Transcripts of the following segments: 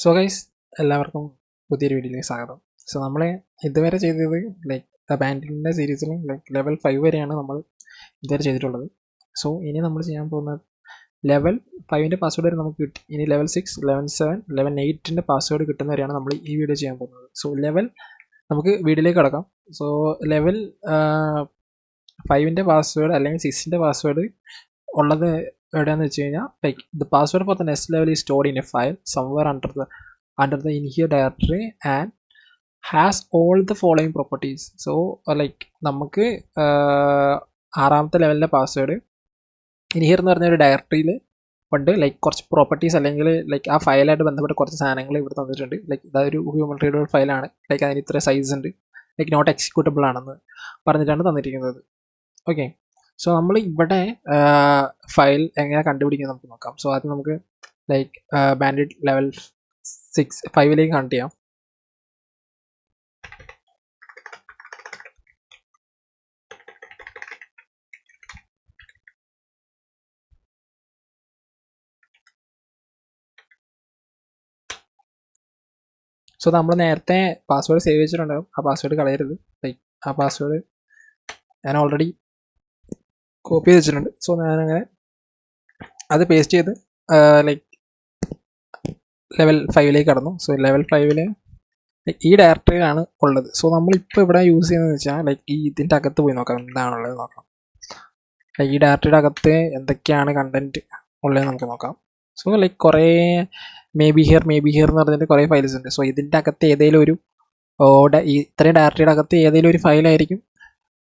So guys, എല്ലാവർക്കും പുതിയൊരു വീഡിയോയിലേക്ക് സ്വാഗതം. സോ നമ്മൾ ഇതുവരെ ചെയ്തത് ലൈക്ക് അബാൻഡൻ്റെ സീരീസിൽ ലൈക്ക് ലെവൽ 5 വരെയാണ് നമ്മൾ ഇതുവരെ ചെയ്തിട്ടുള്ളത്. സോ ഇനി നമ്മൾ ചെയ്യാൻ പോകുന്നത് ലെവൽ 5ൻ്റെ പാസ്വേഡ് വരെ നമുക്ക് കിട്ടി. ഇനി ലെവൽ 6, ലെവൽ 7, ലെവൽ 8ൻ്റെ പാസ്വേഡ് കിട്ടുന്നവരെയാണ് നമ്മൾ ഈ വീഡിയോ ചെയ്യാൻ പോകുന്നത്. സോ ലെവൽ നമുക്ക് വീഡിയോയിലേക്ക് കടക്കാം. സോ ലെവൽ 5ൻ്റെ പാസ്വേഡ് അല്ലെങ്കിൽ 6ൻ്റെ പാസ്വേഡ് ഉള്ളത് എവിടെയാണെന്ന് വെച്ച് കഴിഞ്ഞാൽ like the password for the next level is stored in A file somewhere under the in here directory and has all the following properties. So like നമുക്ക് ആറാമത്തെ ലെവലിൻ്റെ പാസ്വേഡ് ഇൻ ഹിയർ എന്ന് പറഞ്ഞൊരു ഡയറക്ടറിയിൽ ഉണ്ട്. ലൈക്ക് കുറച്ച് പ്രോപ്പർട്ടീസ് അല്ലെങ്കിൽ like ആ ഫയലായിട്ട് ബന്ധപ്പെട്ട കുറച്ച് സാധനങ്ങൾ ഇവിടെ തന്നിട്ടുണ്ട്. ലൈക്ക് ഇതൊരു ഹ്യൂമൻ റീഡബിൾ ഫയലാണ്, ലൈക്ക് അതിന് ഇത്ര സൈസ് ഉണ്ട്, ലൈക്ക് നോട്ട് എക്സിക്യൂട്ടബിൾ ആണെന്ന് പറഞ്ഞിട്ടാണ് തന്നിരിക്കുന്നത്. ഓക്കെ, സോ നമ്മൾ ഇവിടെ ഫയൽ എങ്ങനെ കണ്ടുപിടിക്കുന്നത് നമുക്ക് നോക്കാം. സോ ആദ്യം നമുക്ക് ലൈക്ക് ബാൻഡിറ്റ് ലെവൽ 5ലേക്ക് കണക്ട് ചെയ്യാം. സോ നമ്മൾ നേരത്തെ പാസ്വേഡ് സേവ് വെച്ചിട്ടുണ്ടാകും, ആ പാസ്വേഡ് കളയരുത്. ലൈക്ക് ആ പാസ്വേഡ് ഞാൻ ഓൾറെഡി കോപ്പി ചെയ്ത് വെച്ചിട്ടുണ്ട്. സോ ഞാനങ്ങനെ അത് പേസ്റ്റ് ചെയ്ത് ലൈക്ക് ലെവൽ 5ലേക്ക് കടന്നു. സോ ലെവൽ 5ൽ ഈ ഡയറക്ടറിയിലാണ് ഉള്ളത്. സോ നമ്മളിപ്പോൾ ഇവിടെ യൂസ് ചെയ്യുന്നതെന്ന് വെച്ചാൽ ലൈക്ക് ഈ ഇതിൻ്റെ അകത്ത് പോയി നോക്കാം എന്താണുള്ളത് നോക്കാം. ലൈക്ക് ഈ ഡയറക്ടറിയുടെ അകത്ത് എന്തൊക്കെയാണ് കണ്ടന്റ് ഉള്ളത് നമുക്ക് നോക്കാം. സോ ലൈക്ക് കുറേ മേ ബി ഹിയർ എന്ന് പറഞ്ഞിട്ട് കുറേ ഫയൽസ് ഉണ്ട്. സോ ഇതിൻ്റെ അകത്ത് ഏതെങ്കിലും ഒരു ഇത്രയും ഡയറക്ടറിയുടെ അകത്ത് ഏതെങ്കിലും ഒരു ഫയലായിരിക്കും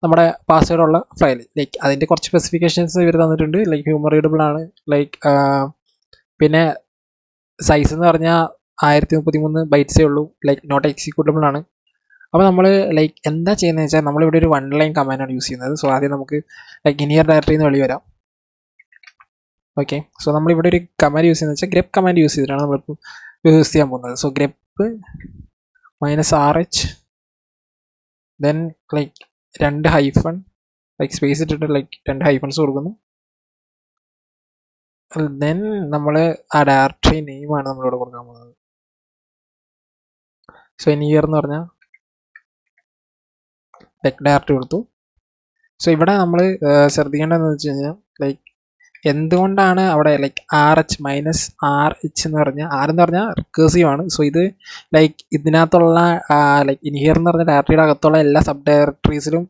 നമ്മുടെ പാസ്വേഡ് ഉള്ള ഫയൽ. ലൈക്ക് അതിൻ്റെ കുറച്ച് സ്പെസിഫിക്കേഷൻസ് ഇവർ തന്നിട്ടുണ്ട്. ലൈക്ക് ഹ്യൂമൻ റീഡബിൾ ആണ്, ലൈക്ക് പിന്നെ സൈസ് എന്ന് പറഞ്ഞാൽ 1033 ബൈറ്റ്സേ ഉള്ളൂ, ലൈക്ക് നോട്ട് എക്സിക്യൂട്ടബിൾ ആണ്. അപ്പോൾ നമ്മൾ ലൈക്ക് എന്താ ചെയ്യുന്നത് വെച്ചാൽ നമ്മളിവിടെ ഒരു 1 ലൈൻ കമാൻഡാണ് യൂസ് ചെയ്യുന്നത്. സോ ആദ്യം നമുക്ക് ലൈക്ക് ഇനിയർ ഡയറക്ടറിയിൽ നിന്ന് വെളി വരാം. ഓക്കെ, സോ നമ്മളിവിടെ ഒരു കമാൻഡ് യൂസ് ചെയ്യുന്നത് വെച്ചാൽ ഗ്രപ്പ് കമാൻഡ് യൂസ് ചെയ്തിട്ടാണ് നമ്മളിപ്പോൾ യൂസ് ചെയ്യാൻ പോകുന്നത്. So grep -rh then like 2 hyphen like space ഇട്ടിട്ട് ലൈക്ക് 2 ഹൈഫൺസ് കൊടുക്കുന്നു. ദെൻ നമ്മൾ ആ ഡയറക്ടറി നെയിമാണ് നമ്മളിവിടെ കൊടുക്കാൻ പോകുന്നത്. സോ ഇനിയർ എന്ന് പറഞ്ഞാൽ ലൈക്ക് ഡയറക്ടറി കൊടുത്തു. സോ ഇവിടെ നമ്മൾ ശ്രദ്ധിക്കേണ്ടതെന്ന് വെച്ച് കഴിഞ്ഞാൽ ലൈക്ക് എന്തുകൊണ്ടാണ് അവിടെ ലൈക്ക് RH -RH എന്ന് പറഞ്ഞാൽ എന്ന് പറഞ്ഞാൽ റിക്കേഴ്സീവ് ആണ്. സോ ഇത് ലൈക്ക് ഇതിനകത്തുള്ള ലൈക്ക് ഇൻഹിയർ എന്ന് പറഞ്ഞ ഡയറക്ടറിയുടെ അകത്തുള്ള എല്ലാ സബ് ഡയറക്ടറീസിലും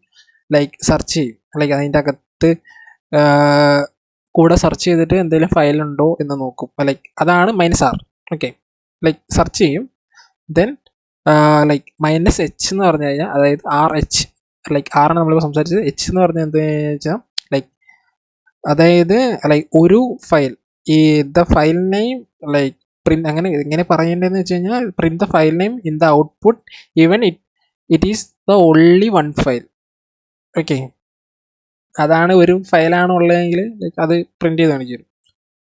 ലൈക്ക് സെർച്ച് ചെയ്യും. ലൈക്ക് അതിൻ്റെ അകത്ത് കൂടെ സെർച്ച് ചെയ്തിട്ട് എന്തെങ്കിലും ഫയൽ ഉണ്ടോ എന്ന് നോക്കും. ലൈക്ക് അതാണ് -R. ഓക്കെ, ലൈക്ക് സെർച്ച് ചെയ്യും. ദെൻ ലൈക്ക് -H എന്ന് പറഞ്ഞു കഴിഞ്ഞാൽ അതായത് RH ലൈക്ക് ആണ് നമ്മളിപ്പോൾ സംസാരിച്ചത്. H എന്ന് പറഞ്ഞാൽ എന്താണെന്ന് വെച്ചാൽ ലൈക്ക് അതായത് ലൈക്ക് ഒരു ഫയൽ ഈ the file name like print അങ്ങനെ എങ്ങനെ പറയേണ്ടതെന്ന് വെച്ച് കഴിഞ്ഞാൽ print the file name in the output even it is the only one file. Okay, അതാണ് ഒരു ഫയലാണ് ഉള്ളതെങ്കിൽ ലൈക്ക് അത് പ്രിന്റ് ചെയ്ത് കാണിച്ചു തരും.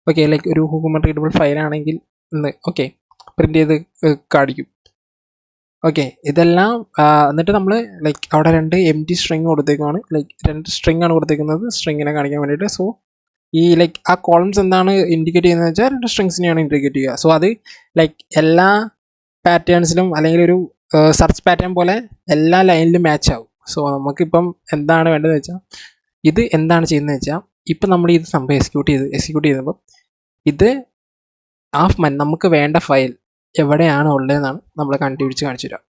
ഓക്കെ, ലൈക്ക് ഒരു ഹ്യൂമൻ റീഡബിൾ ഫയലാണെങ്കിൽ ഓക്കെ പ്രിന്റ് ചെയ്ത് കാണിക്കും. ഓക്കെ, ഇതെല്ലാം എന്നിട്ട് നമ്മൾ ലൈക്ക് അവിടെ 2 empty സ്ട്രിങ് കൊടുത്തേക്കുവാണ്. ലൈക്ക് 2 സ്ട്രിങ് ആണ് കൊടുത്തേക്കുന്നത് സ്ട്രിങ്ങിനെ കാണിക്കാൻ വേണ്ടിയിട്ട്. സോ ഈ ലൈക്ക് ആ കോളംസ് എന്താണ് ഇൻഡിക്കേറ്റ് ചെയ്യുന്നത് വെച്ചാൽ 2 സ്ട്രിങ്സിനെയാണ് ഇൻഡിക്കേറ്റ് ചെയ്യുക. സോ അത് ലൈക്ക് എല്ലാ പാറ്റേൺസിലും അല്ലെങ്കിൽ ഒരു സെർച്ച് പാറ്റേൺ പോലെ എല്ലാ ലൈനിലും മാച്ച് ആവും. സോ നമുക്കിപ്പം എന്താണ് വേണ്ടതെന്ന് വെച്ചാൽ ഇത് എന്താണ് ചെയ്യുന്നത് വെച്ചാൽ ഇപ്പം നമ്മൾ ഇത് സംഭവം എക്സിക്യൂട്ട് ചെയ്തപ്പോൾ ഇത് നമുക്ക് വേണ്ട ഫയൽ എവിടെയാണ് ഉള്ളതെന്നാണ് നമ്മൾ കണ്ടുപിടിച്ച് കാണിച്ചു തരാം.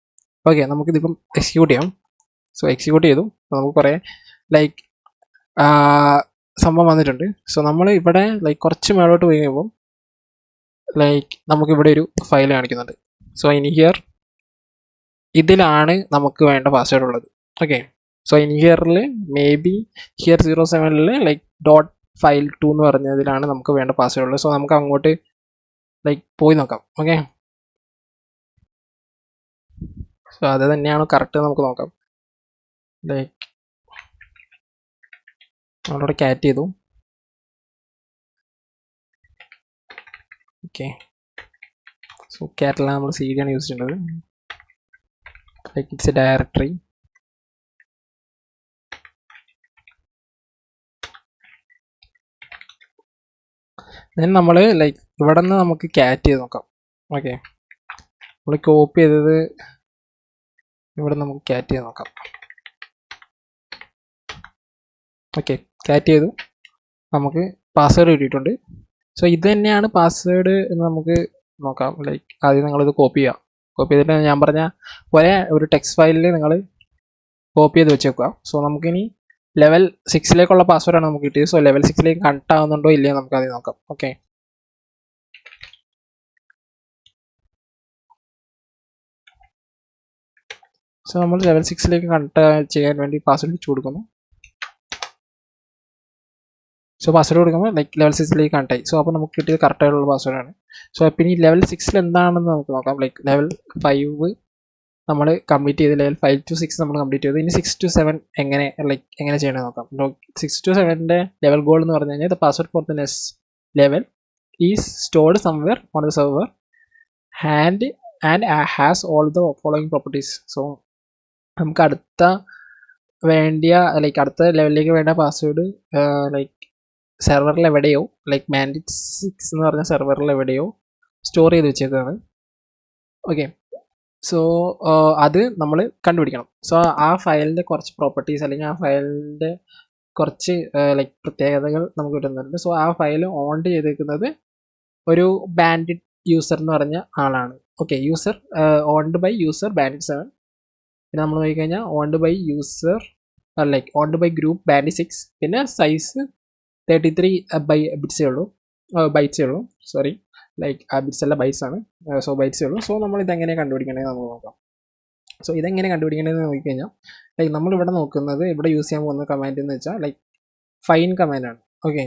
ഓക്കെ, നമുക്കിതിപ്പം എക്സിക്യൂട്ട് ചെയ്യാം. സോ എക്സിക്യൂട്ട് ചെയ്തു, നമുക്ക് കുറേ ലൈക്ക് സംഭവം വന്നിട്ടുണ്ട്. സോ നമ്മൾ ഇവിടെ ലൈക്ക് കുറച്ച് മേളോട്ട് പോയി കഴിയുമ്പം ലൈക്ക് നമുക്കിവിടെ ഒരു ഫയൽ കാണിക്കുന്നുണ്ട്. സോ ഇൻ ഹിയർ ഇതിലാണ് നമുക്ക് വേണ്ട പാസ്വേഡ് ഉള്ളത്. ഓക്കെ, സോ ഇൻ ഹിയറിൽ maybe here 07 like .file2 എന്ന് പറഞ്ഞതിലാണ് നമുക്ക് വേണ്ട പാസ്വേഡ് ഉള്ളത്. സോ നമുക്ക് അങ്ങോട്ട് ലൈക്ക് പോയി നോക്കാം. ഓക്കെ, സോ അത് തന്നെയാണ് കറക്റ്റ് നമുക്ക് നോക്കാം. ലൈക്ക് നമ്മളിവിടെ ക്യാറ്റ് ചെയ്തു. ഓക്കെ, സോ ക്യാറ്റിലാണ് നമ്മൾ CD ആണ് യൂസ് ചെയ്യുന്നത്. Like it's A directory. Then നമ്മൾ ലൈക്ക് ഇവിടെ നിന്ന് നമുക്ക് ക്യാറ്റ് ചെയ്ത് നോക്കാം. ഓക്കെ, നമ്മൾ കോപ്പി ചെയ്തത് ഇവിടെ നമുക്ക് ക്യാറ്റ് ചെയ്ത് നോക്കാം. ഓക്കെ, ക്യാറ്റ് ചെയ്തു, നമുക്ക് പാസ്വേഡ് കിട്ടിയിട്ടുണ്ട്. സോ ഇത് തന്നെയാണ് പാസ്വേഡ് എന്ന് നമുക്ക് നോക്കാം. ലൈക്ക് ആദ്യം നിങ്ങളിത് കോപ്പി ചെയ്യുക. കോപ്പി ചെയ്തിട്ട് ഞാൻ പറഞ്ഞ പോലെ ഒരു ടെക്സ്റ്റ് ഫയലിൽ നിങ്ങൾ കോപ്പി ചെയ്ത് വെച്ചേക്കുക. സോ നമുക്കിനി ലെവൽ 6 പാസ്വേഡാണ് നമുക്ക് കിട്ടിയത്. സോ ലെവൽ 6 കണക്ട് ആവുന്നുണ്ടോ ഇല്ലയോ നമുക്ക് ആദ്യം നോക്കാം. ഓക്കെ, സോ നമ്മൾ ലെവൽ 6 കണക്ട് ചെയ്യാൻ വേണ്ടി പാസ്വേഡ് വെച്ച് കൊടുക്കുന്നു. സോ പാസ്വേഡ് കൊടുക്കുമ്പോൾ ലൈക്ക് ലെവൽ 6 കണക്ട് ആയി. സോ അപ്പോൾ നമുക്ക് കിട്ടിയത് കറക്റ്റായിട്ടുള്ള പാസ്വേഡാണ്. സോ പിന്നെ ഈ ലെവൽ 6 എന്താണെന്ന് നമുക്ക് നോക്കാം. ലൈക്ക് ലെവൽ 5 നമ്മൾ കംപ്ലീറ്റ് ചെയ്ത് ലെവൽ 5 to 6 നമ്മൾ കംപ്ലീറ്റ് ചെയ്തു. ഇനി 6 to 7 എങ്ങനെ ചെയ്യണമെന്ന് നോക്കാം. 6 to 7 ലെവൽ ഗോൾ എന്ന് പറഞ്ഞു കഴിഞ്ഞാൽ the password for the next level is stored somewhere on the server and has all the following properties. So നമുക്ക് അടുത്ത ലെവലിലേക്ക് വേണ്ട പാസ്വേഡ് ലൈക്ക് സെർവറിൽ എവിടെയോ ലൈക്ക് മാൻഡിറ്റ് 6 എന്ന് പറഞ്ഞ സെർവറിൽ എവിടെയോ സ്റ്റോർ ചെയ്ത് വെച്ചേക്കാണ്. ഓക്കെ, സോ അത് നമ്മൾ കണ്ടുപിടിക്കണം. സോ ആ ഫയലിൻ്റെ കുറച്ച് പ്രോപ്പർട്ടീസ് അല്ലെങ്കിൽ ആ ഫയലിൻ്റെ കുറച്ച് ലൈക്ക് പ്രത്യേകതകൾ നമുക്ക് കിട്ടുന്നുണ്ട്. സോ ആ ഫയൽ ഓൺ ചെയ്തേക്കുന്നത് ഒരു ബാൻഡിറ്റ് യൂസർ എന്ന് പറഞ്ഞ ആളാണ്. Okay, user owned by user bandit 7. പിന്നെ നമ്മൾ നോക്കിക്കഴിഞ്ഞാൽ owned by user like owned by group bandit 6. പിന്നെ സൈസ് 33 ബൈറ്റ്സേ ഉള്ളൂ, സോറി ലൈക്ക് ബിറ്റ്സ് അല്ല ബൈറ്റ്സ് ആണ്. സോ ബൈറ്റ്സേ ഉള്ളൂ. സോ നമ്മൾ ഇതെങ്ങനെ കണ്ടുപിടിക്കണമെന്ന് നമുക്ക് നോക്കാം. സോ ഇതെങ്ങനെ കണ്ടുപിടിക്കണമെന്ന് നോക്കിക്കഴിഞ്ഞാൽ ലൈക്ക് നമ്മളിവിടെ നോക്കുന്നത് ഇവിടെ യൂസ് ചെയ്യാൻ പോകുന്ന കമാൻഡ് എന്ന് വെച്ചാൽ ലൈക്ക് ഫൈൻ കമാൻഡാണ്. ഓക്കെ,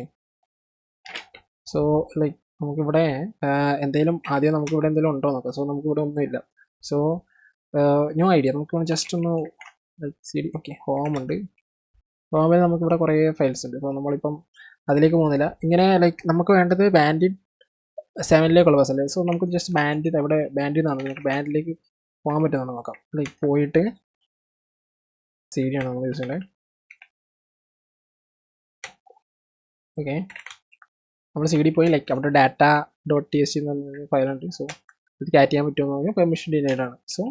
സോ ലൈക്ക് നമുക്കിവിടെ എന്തെങ്കിലും ആദ്യം നമുക്കിവിടെ എന്തെങ്കിലും ഉണ്ടോ നോക്കാം. സോ നമുക്കിവിടെ ഒന്നുമില്ല. So no idea. നമുക്ക് ജസ്റ്റ് ഒന്ന് CD. ഓക്കെ, ഹോം ഉണ്ട്. ഹോമിൽ നമുക്കിവിടെ കുറേ ഫയൽസ് ഉണ്ട്. സോ നമ്മളിപ്പം അതിലേക്ക് പോകുന്നില്ല. ഇങ്ങനെ ലൈക്ക് നമുക്ക് വേണ്ടത് ബാൻഡിറ്റ് 7 പാസ്വേഡ്. സോ നമുക്ക് ജസ്റ്റ് ബാൻഡിറ്റ് എവിടെ ബാൻഡിൽ നിന്നാണ് നമുക്ക് ബാൻഡിലേക്ക് പോകാൻ പറ്റുമെന്ന് നോക്കാം. ലൈക്ക് പോയിട്ട് CD ആണ് നമ്മൾ യൂസ് ചെയ്യേണ്ടത്. ഓക്കെ, നമ്മൾ CD പോയി ലൈക്ക് അവിടെ data.txt എന്ന് പറഞ്ഞ ഫയലുണ്ട്. സോ ഇത് ക്യാറ്റ് ചെയ്യാൻ പറ്റുമെന്ന് നോക്കിയാൽ പെർമിഷൻ ഡിനൈഡ് ആണ്. സോ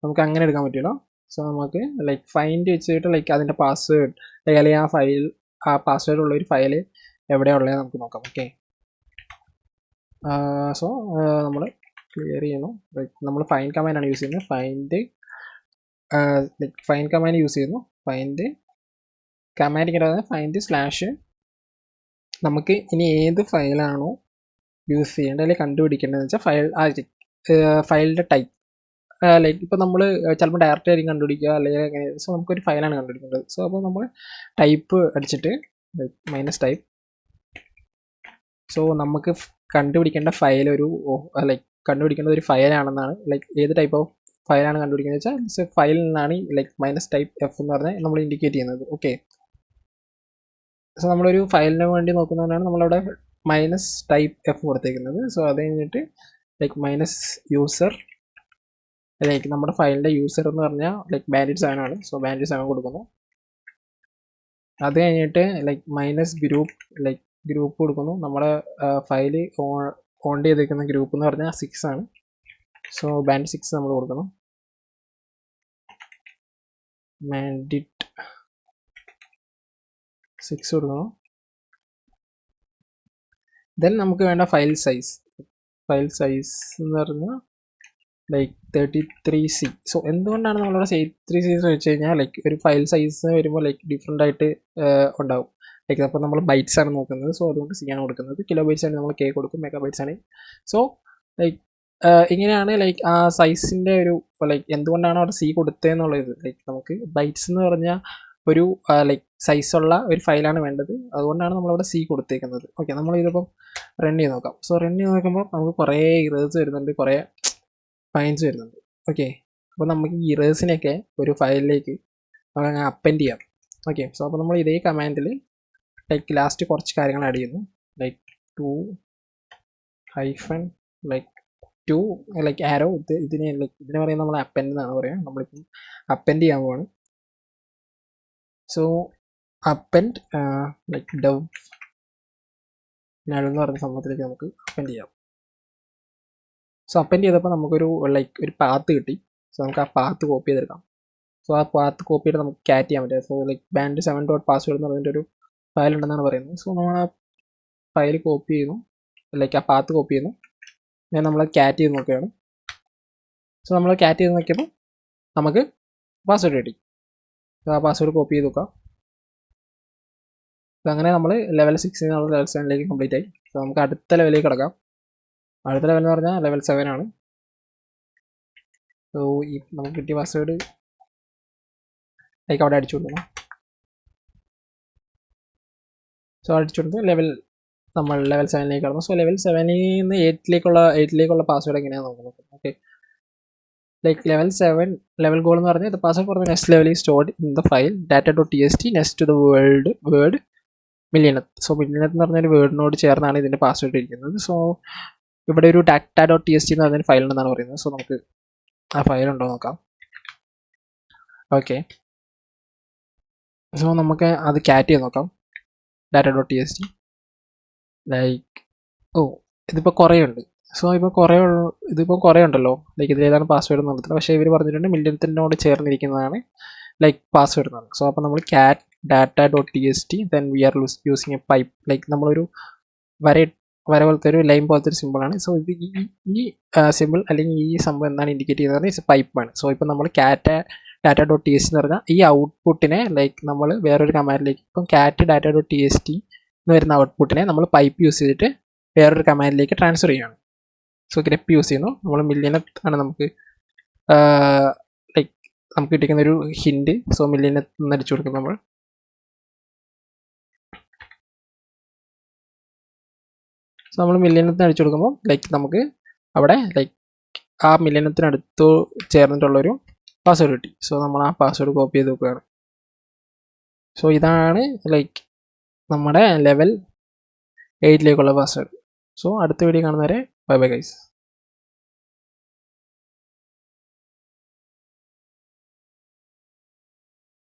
നമുക്ക് അങ്ങനെ എടുക്കാൻ പറ്റില്ല. സോ നമുക്ക് ലൈക്ക് ഫൈൻഡ് വെച്ചിട്ട് ലൈക്ക് അതിൻ്റെ പാസ്വേഡ് അല്ലെങ്കിൽ ആ പാസ്വേഡ് ഉള്ള ഒരു ഫയൽ എവിടെയുള്ളത് നമുക്ക് നോക്കാം. ഓക്കെ, സോ നമ്മൾ ക്ലിയർ ചെയ്യുന്നു. ലൈക്ക് നമ്മൾ ഫൈൻ കമാൻഡാണ് യൂസ് ചെയ്യുന്നത്. ഫൈൻ കമാൻഡ് യൂസ് ചെയ്യുന്നു. ഫൈൻഡ് കമാൻഡ് ഇങ്ങനെ ഫൈൻഡ് / നമുക്ക് ഇനി ഏത് ഫയലാണോ യൂസ് ചെയ്യേണ്ടത് അല്ലെങ്കിൽ കണ്ടുപിടിക്കേണ്ടതെന്ന് വെച്ചാൽ ഫയലിൻ്റെ ടൈപ്പ് ലൈക്ക് ഇപ്പോൾ നമ്മൾ ചിലപ്പോൾ ഡയറക്റ്റ് ആയിരിക്കും കണ്ടുപിടിക്കുക അല്ലെങ്കിൽ എങ്ങനെ. സോ നമുക്കൊരു ഫയലാണ് കണ്ടുപിടിക്കേണ്ടത്. സോ അപ്പോൾ നമ്മൾ ടൈപ്പ് അടിച്ചിട്ട് മൈനസ് ടൈപ്പ്. സോ നമുക്ക് കണ്ടുപിടിക്കേണ്ട ഫയൽ കണ്ടുപിടിക്കേണ്ട ഒരു ഫയലാണെന്നാണ് ലൈക്ക് ഏത് ടൈപ്പ് ഓഫ് ഫയലാണ് കണ്ടുപിടിക്കുന്നത് വെച്ചാൽ ഫയലിൽ നിന്നാണ് ലൈക്ക് മൈനസ് ടൈപ്പ് F എന്ന് പറഞ്ഞാൽ നമ്മൾ ഇൻഡിക്കേറ്റ് ചെയ്യുന്നത്. ഓക്കെ, സോ നമ്മളൊരു ഫയലിന് വേണ്ടി നോക്കുന്നതുകൊണ്ടാണ് നമ്മളവിടെ മൈനസ് ടൈപ്പ് F കൊടുത്തേക്കുന്നത്. സോ അത് കഴിഞ്ഞിട്ട് ലൈക്ക് മൈനസ് യൂസർ ലൈക്ക് നമ്മുടെ ഫയലിൻ്റെ യൂസർ എന്ന് പറഞ്ഞാൽ ലൈക്ക് ബാൻഡിറ്റ് 7 ആണ്. സോ ബാൻഡിറ്റ് 7 കൊടുക്കുന്നു. അത് കഴിഞ്ഞിട്ട് ലൈക്ക് മൈനസ് ഗ്രൂപ്പ് കൊടുക്കുന്നു. നമ്മുടെ ഫയൽ ഓൺ ചെയ്തേക്കുന്ന ഗ്രൂപ്പ് എന്ന് പറഞ്ഞാൽ 6 ആണ്. സോ ബാൻഡിറ്റ് 6 നമ്മൾ കൊടുക്കണം. ബാൻഡിറ്റ് 6 കൊടുക്കണം. ദെൻ നമുക്ക് വേണ്ട ഫയൽ സൈസ് എന്ന് പറഞ്ഞാൽ ലൈക്ക് 33C. സോ എന്തുകൊണ്ടാണ് നമ്മളിവിടെ 33C വെച്ച് കഴിഞ്ഞാൽ ലൈക്ക് ഒരു ഫയൽ സൈസ് വരുമ്പോൾ ലൈക്ക് ഡിഫറെൻ്റ് ആയിട്ട് ഉണ്ടാവും. ലൈക്ക് അപ്പോൾ നമ്മൾ ബൈറ്റ്സ് ആണ് നോക്കുന്നത്. സോ അതുകൊണ്ട് C ആണ് കൊടുക്കുന്നത്. കിലോ ബൈറ്റ്സ് ആണ് നമ്മൾ K കൊടുക്കും. മെഗാ ബൈറ്റ്സ് ആണ്. സോ ലൈക്ക് ഇങ്ങനെയാണ് ലൈക്ക് ആ സൈസിൻ്റെ ഒരു ലൈക്ക് എന്തുകൊണ്ടാണ് അവിടെ C കൊടുത്തതെന്നുള്ളത്. ലൈക്ക് നമുക്ക് ബൈറ്റ്സ് എന്ന് പറഞ്ഞാൽ ഒരു ലൈക്ക് സൈസുള്ള ഒരു ഫയലാണ് വേണ്ടത്. അതുകൊണ്ടാണ് നമ്മളവിടെ C കൊടുത്തേക്കുന്നത്. ഓക്കെ, നമ്മളിതിപ്പം റൺ ചെയ്ത് നോക്കാം. സോ റൺ ചെയ്ത് നോക്കുമ്പോൾ നമുക്ക് കുറേ ഇറേഴ്സ് വരുന്നുണ്ട്, കുറേ ഫൈൻസ് വരുന്നുണ്ട്. ഓക്കെ, അപ്പോൾ നമുക്ക് ഈ ഇറേഴ്സിനെയൊക്കെ ഒരു ഫയലിലേക്ക് നമുക്ക് അപ്പൻഡ് ചെയ്യാം. ഓക്കെ, സോ അപ്പോൾ നമ്മൾ ഇതേ കമാൻഡിൽ ലൈക്ക് ലാസ്റ്റ് കുറച്ച് കാര്യങ്ങൾ ആഡ് ചെയ്യുന്നു. ലൈക്ക് 2 ലൈക്ക് ആരോ ഇതിനെ പറയുന്നത് നമ്മൾ അപ്പൻഡ് എന്നാണ് പറയുക. നമ്മളിപ്പം അപ്പൻഡ് ചെയ്യാൻ പോവാണ്. സോ അപ്പൻഡ് ലൈക്ക് ഡവ് എന്ന് പറഞ്ഞ സംഭവത്തിലേക്ക് നമുക്ക് അപ്പൻഡ് ചെയ്യാം. സോ അപ്പൻഡ് ചെയ്തപ്പോൾ നമുക്കൊരു ലൈക്ക് ഒരു പാത്ത് കിട്ടി. സോ നമുക്ക് ആ പാത്ത് കോപ്പി ചെയ്തെടുക്കാം. സോ ആ പാത്ത് കോപ്പി ചെയ്ത് നമുക്ക് ക്യാറ്റ് ചെയ്യാൻ പറ്റും. സോ ലൈക്ക് band7.password എന്ന് പറഞ്ഞിട്ട് ഒരു ഫയൽ ഉണ്ടെന്നാണ് പറയുന്നത്. സോ നമ്മൾ ആ ഫയൽ കോപ്പി ചെയ്യുന്നു, ലൈക്ക് ആ പാത്ത് കോപ്പി ചെയ്യുന്നു, ഞാൻ നമ്മൾ ക്യാറ്റ് ചെയ്ത് നോക്കുകയാണ്. സോ നമ്മൾ ക്യാറ്റ് ചെയ്ത് നോക്കിയപ്പോൾ നമുക്ക് പാസ്വേഡ് കിട്ടി. സോ ആ പാസ്വേഡ് കോപ്പി ചെയ്ത് നോക്കാം. സോ അങ്ങനെ നമ്മൾ ലെവൽ 6 നമ്മൾ ലെവൽ 7 കംപ്ലീറ്റ് ആയി. സോ നമുക്ക് അടുത്ത ലെവലിലേക്ക് കിടക്കാം. അടുത്ത ലെവൽ എന്ന് പറഞ്ഞാൽ ലെവൽ 7 ആണ്. സോ ഈ നമുക്ക് കിട്ടിയ പാസ്വേഡ് ലൈക്ക് അവിടെ അടിച്ചു കൊടുക്കണം. സോ അടിച്ചു കൊടുത്ത് നമ്മൾ ലെവൽ 7 കടന്നു. സോ ലെവൽ 7 നിന്ന് 8 പാസ്വേഡ് എങ്ങനെയാണെന്ന് നോക്കാം. Okay, like level 7 level goal എന്ന് പറഞ്ഞാൽ password for the next level is stored in the file data.txt next to the word millionth. So millionth എന്ന് പറഞ്ഞൊരു വേർഡിനോട് ചേർന്നാണ് ഇതിൻ്റെ പാസ്വേഡ് ഇരിക്കുന്നത്. സോ ഇവിടെ ഒരു data.txt എന്ന് പറഞ്ഞൊരു ഫയൽ ഉണ്ടെന്നാണ് പറയുന്നത്. സോ നമുക്ക് ആ ഫയൽ ഉണ്ടോ നോക്കാം. ഓക്കെ, സോ നമുക്ക് അത് ക്യാറ്റ് ചെയ്ത് നോക്കാം. data.txt ലൈക്ക് ഇതിപ്പോൾ കുറേ ഉണ്ട്. സോ ഇതിപ്പോൾ കുറേ ഉണ്ടല്ലോ, ലൈക്ക് ഇതിലേതാണ് പാസ്വേഡ് എന്ന് പറഞ്ഞില്ല. പക്ഷേ ഇവർ പറഞ്ഞിട്ടുണ്ട് മില്യണത്തിനോട് ചേർന്നിരിക്കുന്നതാണ് ലൈക്ക് പാസ്വേഡ് എന്നാണ്. സോ അപ്പോൾ നമ്മൾ cat data.txt then we are using A pipe, like നമ്മളൊരു വര പോലത്തെ ഒരു ലൈൻ പോലത്തെ ഒരു സിമ്പിളാണ്. സോ ഇത് ഈ സിമ്പിൾ അല്ലെങ്കിൽ ഈ സംഭവം എന്താണ് ഇൻഡിക്കേറ്റ് ചെയ്യുന്നത് ഇറ്റ്സ് പൈപ്പാണ്. സോ ഇപ്പോൾ നമ്മൾ data.txt എന്ന് പറഞ്ഞാൽ ഈ ഔട്ട്പുട്ടിനെ ലൈക്ക് നമ്മൾ വേറൊരു കമാൻഡിലേക്ക്, ഇപ്പം cat.data.txt എന്ന് വരുന്ന ഔട്ട്പുട്ടിനെ നമ്മൾ പൈപ്പ് യൂസ് ചെയ്തിട്ട് വേറൊരു കമാൻഡിലേക്ക് ട്രാൻസ്ഫർ ചെയ്യുകയാണ്. സോ ഗ്രെപ്പ് യൂസ് ചെയ്യുന്നു. നമ്മൾ മില്യണത്ത് ആണ് നമുക്ക് ലൈക്ക് നമുക്ക് കിട്ടിക്കുന്ന ഒരു ഹിൻഡ്. സോ മില്യണത്ത് എന്ന് അടിച്ചു കൊടുക്കും നമ്മൾ. സോ നമ്മൾ മില്യണത്തിന് അടിച്ചു കൊടുക്കുമ്പോൾ ലൈക്ക് നമുക്ക് അവിടെ ലൈക്ക് ആ മില്യണത്തിനടുത്ത് ചേർന്നിട്ടുള്ളൊരു പാസ്വേഡ് കിട്ടി. സോ നമ്മൾ ആ പാസ്വേഡ് കോപ്പി ചെയ്ത് വെക്കുകയാണ്. സോ ഇതാണ് ലൈക്ക് നമ്മുടെ ലെവൽ 8 പാസ്വേഡ്. സോ അടുത്ത വീഡിയോ കാണുന്നവരെ ബൈ ബൈ ഗൈസ്.